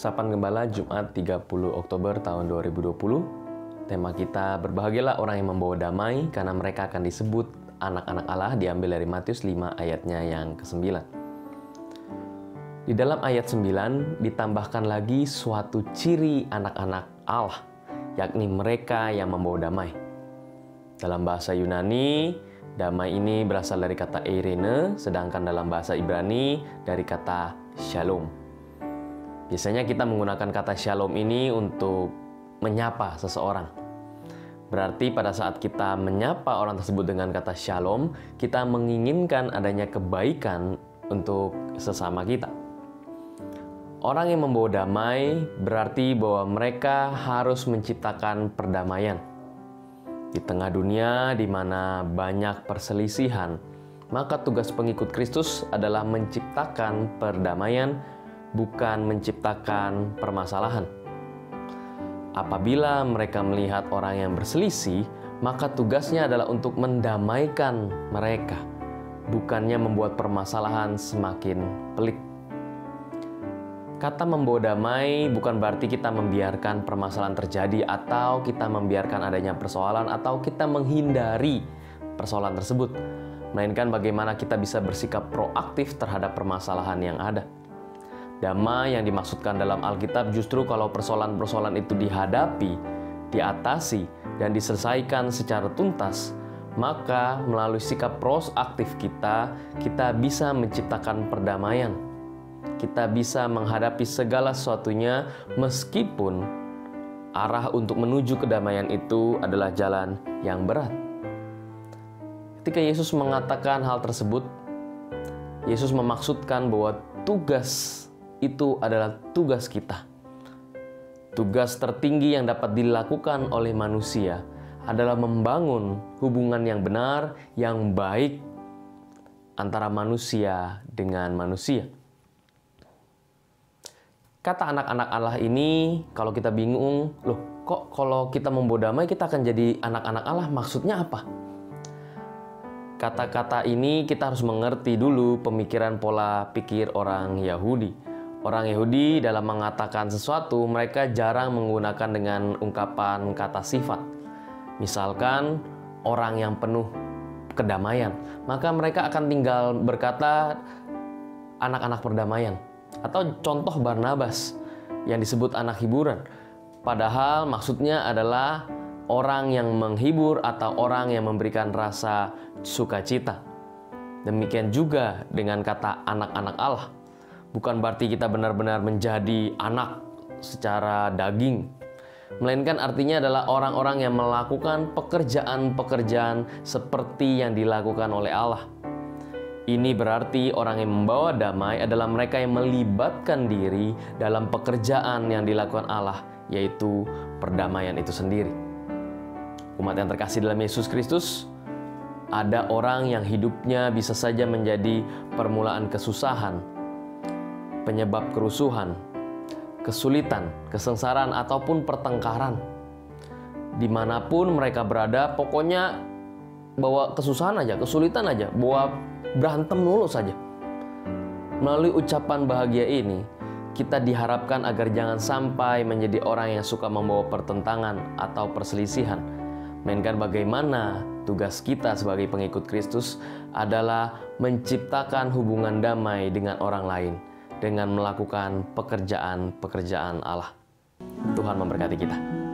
Sapaan Gembala Jumat 30 Oktober tahun 2020. Tema kita, berbahagialah orang yang membawa damai karena mereka akan disebut anak-anak Allah, diambil dari Matius 5 ayatnya yang ke-9. Di dalam ayat 9 ditambahkan lagi suatu ciri anak-anak Allah, yakni mereka yang membawa damai. Dalam bahasa Yunani, damai ini berasal dari kata eirene, sedangkan dalam bahasa Ibrani dari kata shalom. Biasanya kita menggunakan kata shalom ini untuk menyapa seseorang. Berarti pada saat kita menyapa orang tersebut dengan kata shalom, kita menginginkan adanya kebaikan untuk sesama kita. Orang yang membawa damai berarti bahwa mereka harus menciptakan perdamaian. Di tengah dunia di mana banyak perselisihan, maka tugas pengikut Kristus adalah menciptakan perdamaian, bukan menciptakan permasalahan. Apabila mereka melihat orang yang berselisih, maka tugasnya adalah untuk mendamaikan mereka, bukannya membuat permasalahan semakin pelik. Kata membawa damai bukan berarti kita membiarkan permasalahan terjadi atau kita membiarkan adanya persoalan atau kita menghindari persoalan tersebut, melainkan bagaimana kita bisa bersikap proaktif terhadap permasalahan yang ada. Damai yang dimaksudkan dalam Alkitab justru kalau persoalan-persoalan itu dihadapi, diatasi, dan diselesaikan secara tuntas, maka melalui sikap proaktif kita bisa menciptakan perdamaian. Kita bisa menghadapi segala sesuatunya meskipun arah untuk menuju kedamaian itu adalah jalan yang berat. Ketika Yesus mengatakan hal tersebut, Yesus memaksudkan bahwa tugas itu adalah tugas kita. Tugas tertinggi yang dapat dilakukan oleh manusia adalah membangun hubungan yang benar, yang baik antara manusia dengan manusia. Kata anak-anak Allah ini, kalau kita bingung, loh kok kalau kita membawa damai kita akan jadi anak-anak Allah, maksudnya apa? Kata-kata ini kita harus mengerti dulu pemikiran pola pikir orang Yahudi. Orang Yahudi dalam mengatakan sesuatu, mereka jarang menggunakan dengan ungkapan kata sifat. Misalkan orang yang penuh kedamaian, maka mereka akan tinggal berkata anak-anak perdamaian. Atau contoh Barnabas yang disebut anak hiburan. Padahal maksudnya adalah orang yang menghibur atau orang yang memberikan rasa sukacita. Demikian juga dengan kata anak-anak Allah. Bukan berarti kita benar-benar menjadi anak secara daging, melainkan artinya adalah orang-orang yang melakukan pekerjaan-pekerjaan seperti yang dilakukan oleh Allah. Ini berarti orang yang membawa damai adalah mereka yang melibatkan diri dalam pekerjaan yang dilakukan Allah, yaitu perdamaian itu sendiri. Umat yang terkasih dalam Yesus Kristus, ada orang yang hidupnya bisa saja menjadi permulaan kesusahan, penyebab kerusuhan, kesulitan, kesengsaraan, ataupun pertengkaran. Dimanapun mereka berada, pokoknya bawa kesusahan aja, kesulitan aja, bawa berantem mulu saja. Melalui ucapan bahagia ini, kita diharapkan agar jangan sampai menjadi orang yang suka membawa pertentangan atau perselisihan, melainkan bagaimana tugas kita sebagai pengikut Kristus adalah menciptakan hubungan damai dengan orang lain dengan melakukan pekerjaan-pekerjaan Allah. Tuhan memberkati kita.